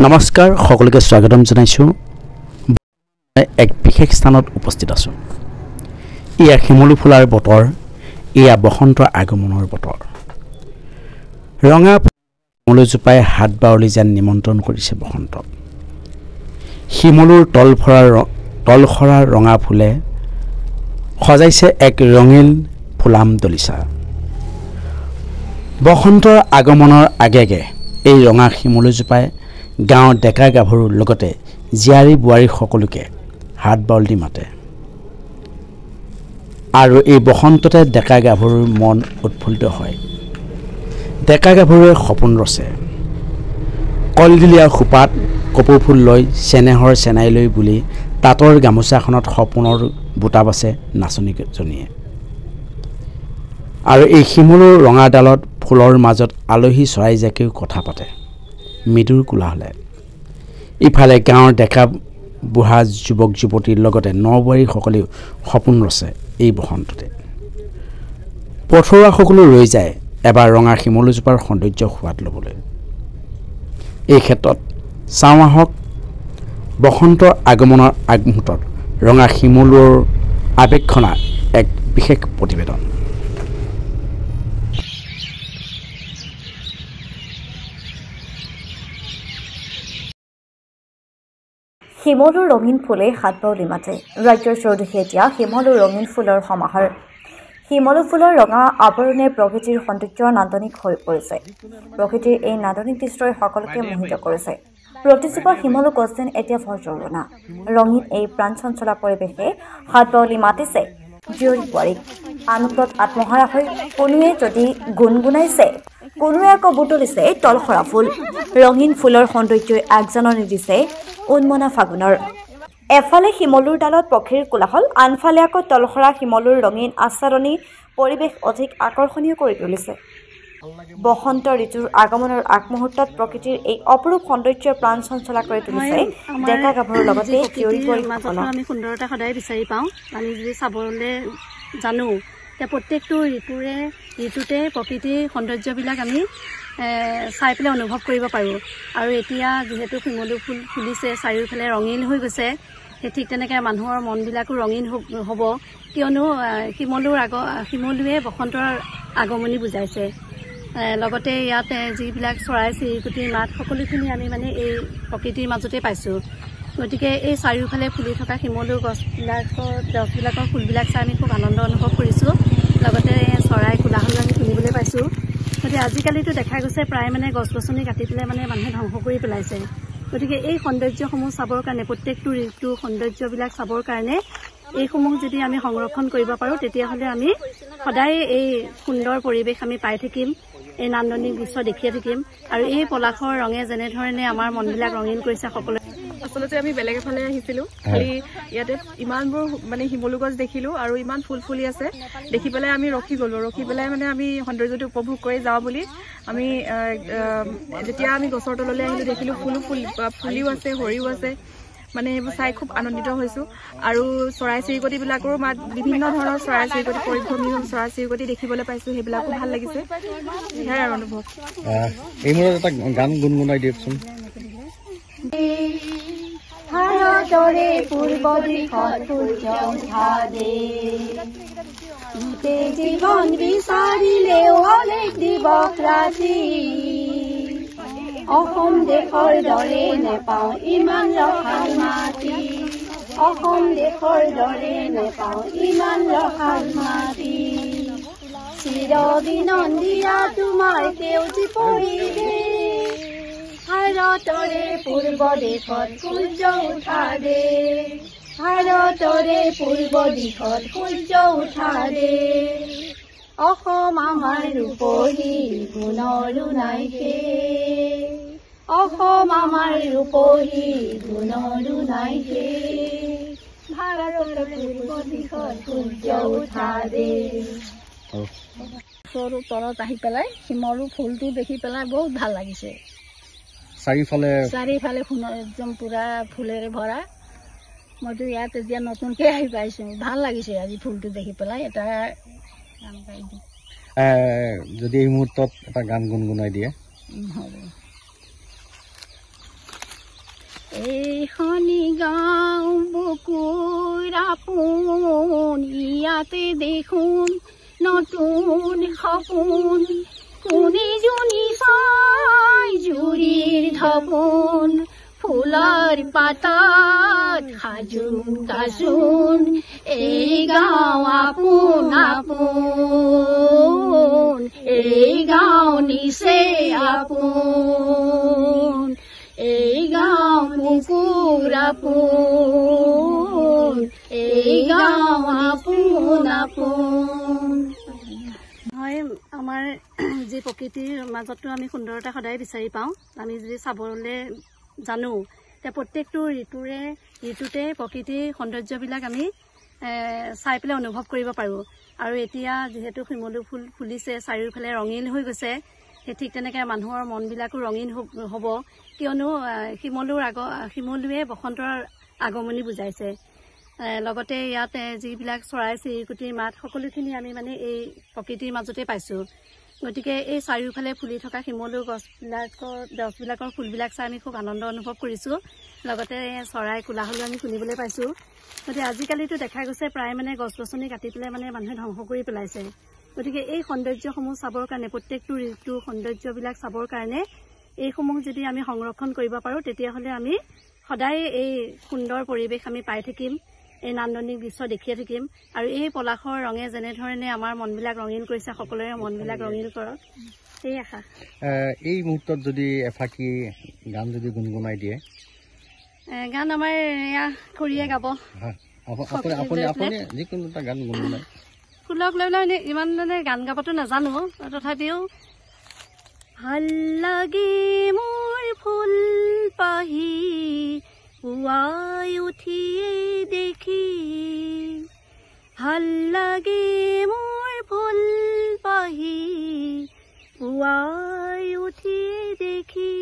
নমস্কাৰ সকলোকে স্বাগতম জনাইছো এক বিশেষ স্থানত উপস্থিত আছো ইয়া শিমলু ফুলাৰ বতৰ ইয়া বসন্তৰ আগমনৰ বতৰ ৰঙা শিমলুজোপাই হাত বাউলি যেন নিমন্ত্ৰণ কৰিছে বসন্তক শিমলুৰ তলখৰা ৰঙা ফুলে সজাইছে এক ৰঙীল ফুলাম দলিচা বসন্তৰ আগমনৰ আগেগে এই ৰঙা শিমলুজোপাই গাঁৱৰ ডেকা গাভৰুৰ লগতে জিয়াৰী বুৱাৰী সকলোকে হাত বাউলি মাতে আৰু এই বসন্ততে ডেকা গাভৰুৰ মন উৎফুল্লিত হয় ডেকা গাভৰুৱে সপোন ৰচে কলদিলীয়া খোপাত কপৌ ফুল লৈ চেনেহৰ চেনাই লৈ বুলি তাঁতৰ গামোচাখনত সপোনৰ বুটা বাছে নাচনীজনীয়ে আৰু এই শিমলুৰ ৰঙা ডালত ফুলৰ মাজত আলহী চৰাই জাকেও কথা পাতে মৃদুৰ কোলাহলে ইফালে গাঁৱৰ ডেকা বুঢ়া যুৱক যুৱতীৰ লগতে নবোৱাৰী সকলেও সপোন ৰচে এই বসন্ততে পথৰুৱা সকলো ৰৈ যায় এবাৰ ৰঙা শিমলুজোপাৰ সৌন্দৰ্য সোৱাদ ল'বলৈ এই ক্ষেত্ৰত চাওঁ আহক বসন্তৰ আগমনৰ আগমুহূৰ্তত ৰঙা শিমলুৰ আৱেক্ষণা এক বিশেষ প্ৰতিবেদন শিমলুৰ ৰঙীন ফুলে হাত বাউলি মাতে ৰাজ্যৰ চৌদিশে এতিয়া শিমলুৰ ৰঙীন ফুলৰ সমাহাৰ শিমলু ফুলৰ ৰঙা আৱৰণে প্ৰকৃতিৰ সৌন্দৰ্য নান্দনিক হৈ পৰিছে প্ৰকৃতিৰ এই নান্দনিক দৃশ্যই সকলোকে মোহিত কৰিছে প্ৰতিজোপা শিমলু গছ যেন এতিয়া ভৰজৰুনা ৰঙীন এই প্ৰাণ চঞ্চলা পৰিৱেশে হাত বাউলি মাতিছে জীয়ৰী বোৱাৰীক আনন্দত আত্মহাৰা হৈ কোনোৱে যদি গুণগুণাইছে কোনোৱে আকৌ বুটলিছে তলসৰা ফুল ৰঙীন ফুলৰ সৌন্দৰ্যই আগজাননী দিছে উন্মনা ফাগুনৰ এফালে শিমলুৰ ডালত পক্ষীৰ কোলাহল আনফালে আকৌ তলসৰা শিমলুৰ ৰঙীন আচাৰণী পৰিৱেশ অধিক আকৰ্ষণীয় কৰি তুলিছে বসন্ত ঋতুৰ আগমনৰ আগমুহূৰ্তত প্ৰকৃতিৰ এই অপৰূপ সৌন্দৰ্যৰ প্ৰাণ চঞ্চলা কৰি তুলিছে ডেকা গাভৰুৰ লগতে জীয়ৰী বোৱাৰীসকলক আমি সুন্দৰতা সদায় বিচাৰি পাওঁ আমি যদি চাবলৈ জানো এতিয়া প্ৰত্যেকটো ঋতুতে প্ৰকৃতিৰ সৌন্দৰ্যবিলাক আমি চাই পেলাই অনুভৱ কৰিব পাৰোঁ আৰু এতিয়া যিহেতু শিমলু ফুল ফুলিছে চাৰিওফালে ৰঙীন হৈ গৈছে সেই ঠিক তেনেকৈ মানুহৰ মনবিলাকো ৰঙীন হ'ব কিয়নো শিমলুৱে বসন্তৰ আগমনি বুজাইছে লগতে ইয়াত যিবিলাক চৰাই চিৰিকটিৰ মাত সকলোখিনি আমি মানে এই প্ৰকৃতিৰ মাজতে পাইছোঁ গতিকে এই চাৰিওফালে ফুলি থকা শিমলু গছবিলাকৰ ফুলবিলাক চাই আমি খুব আনন্দ অনুভৱ কৰিছোঁ লগতে চৰাই কোলাহল আমি শুনিবলৈ পাইছোঁ গতিকে আজিকালিতো দেখা গৈছে প্ৰায় মানে গছ গছনি কাটি পেলাই মানে মানুহে ধ্বংস কৰি পেলাইছে গতিকে এই সৌন্দৰ্যসমূহ চাবৰ কাৰণে প্ৰত্যেকটো ঋতুৰ সৌন্দৰ্যবিলাক চাবৰ কাৰণে এইসমূহ যদি আমি সংৰক্ষণ কৰিব পাৰোঁ তেতিয়াহ'লে আমি সদায় এই সুন্দৰ পৰিৱেশ আমি পাই থাকিম এই নান্দনিক দৃশ্য দেখিয়ে থাকিম আৰু এই পলাশৰ ৰঙে যেনেধৰণে আমাৰ মনবিলাক ৰঙীন কৰিছে সকলোৱে আচলতে আমি বেলেগ এফালে আহিছিলোঁ খালি ইয়াতে ইমানবোৰ মানে শিমলু গছ দেখিলোঁ আৰু ইমান ফুল ফুলি আছে দেখি পেলাই আমি ৰখি গ'লোঁ ৰখি পেলাই মানে আমি সৌন্দৰ্যটো উপভোগ কৰি যাওঁ বুলি আমি যেতিয়া আমি গছৰ তললৈ আহিলোঁ দেখিলোঁ ফুলিও আছে সৰিও আছে মানে সেইবোৰ চাই খুব আনন্দিত হৈছোঁ আৰু চৰাই চিৰিকটিবিলাকৰো মাত বিভিন্ন ধৰণৰ চৰাই চিৰিকটি পৰিভ্ৰমী চৰাই চিৰিকটি দেখিবলৈ পাইছোঁ সেইবিলাকো ভাল লাগিছে সেয়াই আৰু অনুভৱ এই মূৰত এটা গান গুণগুণাই দিয়কচোন ভাৰতৰে পূৰ্ব দিশত সূৰ্য উঠা দে গোটেই জীৱন বিচাৰিলেও অলেখ দিৱস ৰাতি অসম দেশৰ দৰে নেপাওঁ ইমান ৰসাল মাটি অসম দেশৰ দৰে নেপাওঁ ইমান ৰসাল মাটি চিৰ বিনন্দীয়া তোমাৰ সেউজী পৰিৱেশ ভাৰতৰে পূৰ্ব দিশত সূৰ্য উঠা দে ভাৰতৰে পূৰ্ব দিশত সূৰ্য উঠা দে অসম আমাৰ ৰূপহী গুণৰো নাই শেষ অসম আমাৰ ৰূপহী গুণৰো নাই শেষ ভাৰতৰ পূৰ্ব দিশত সূৰ্য উঠা দে ওচৰৰ তলত আহি পেলাই শিমলু ফুলটো দেখি পেলাই বহুত ভাল লাগিছে চাৰিওফালে একদম পুৰা ফুলেৰে ভৰা মইতো ইয়াত এতিয়া নতুনকৈ আহি পাইছোঁ ভাল লাগিছে আজি ফুলটো দেখি পেলাই এটা গান গাই দিওঁ যদি এই মুহূৰ্তত এটা গান গুণগুণাই দিয়ে হ'ব এইখনি গাঁও বুকুৰ আপোন ইয়াতে দেখোন নতুন সপোন কোনে জুনি চাই জুৰিৰ ধপোন ফুলৰ পাতাত সাজোন কাজোন এই গাঁও আপোন আপোন এই গাঁও নিচে আপোন এই গাঁও বুকুৰ আপোন এই গাঁও আপোন আপোন হয় আমাৰ যি প্ৰকৃতিৰ মাজতো আমি সুন্দৰতা সদায় বিচাৰি পাওঁ আমি যদি চাবলৈ জানো এতিয়া প্ৰত্যেকটো ঋতুতে প্ৰকৃতিৰ সৌন্দৰ্যবিলাক আমি চাই পেলাই অনুভৱ কৰিব পাৰোঁ আৰু এতিয়া যিহেতু শিমলু ফুল ফুলিছে চাৰিওফালে ৰঙীন হৈ গৈছে সেই ঠিক তেনেকৈ মানুহৰ মনবিলাকো ৰঙীন হ'ব কিয়নো শিমলুৱে বসন্তৰ আগমনি বুজাইছে লগতে ইয়াত যিবিলাক চৰাই চিৰিকটিৰ মাত সকলোখিনি আমি মানে এই প্ৰকৃতিৰ মাজতে পাইছোঁ গতিকে এই চাৰিওফালে ফুলি থকা শিমলু গছবিলাকৰ ফুলবিলাক চাই আমি খুব আনন্দ অনুভৱ কৰিছোঁ লগতে চৰাই কোলাহলো আমি শুনিবলৈ পাইছোঁ গতিকে আজিকালিতো দেখা গৈছে প্ৰায় মানে গছ গছনি কাটি পেলাই মানে মানুহে ধ্বংস কৰি পেলাইছে গতিকে এই সৌন্দৰ্যসমূহ চাবৰ কাৰণে প্ৰত্যেকটো ঋতুৰ সৌন্দৰ্যবিলাক চাবৰ কাৰণে এইসমূহ যদি আমি সংৰক্ষণ কৰিব পাৰোঁ তেতিয়াহ'লে আমি সদায় এই সুন্দৰ পৰিৱেশ আমি পাই থাকিম এই নান্দনিক দৃশ্য দেখিয়ে থাকিম আৰু এই পলাশৰ ৰঙে যেনেধৰণে আমাৰ মনবিলাক ৰঙীন কৰিছে সকলোৰে মনবিলাক ৰঙীন কৰক এই আশা এই মুহূৰ্তত যদি এফাকি গান যদি গুণগুণাই দিয়ে গান আমাৰ এয়া খুৰীয়ে গাব আপুনি যিকোনো এটা গান গুণগুণাই ফুলক লৈ পেলাই ইমান মানে গান গাবতো নাজানো তথাপিও ভাল লাগে মোৰ ফুল পাহি পুৱাই উঠিয়ে দেখি ভাল লাগে মোৰ ফুল পাহি পুৱাই উঠিয়ে দেখি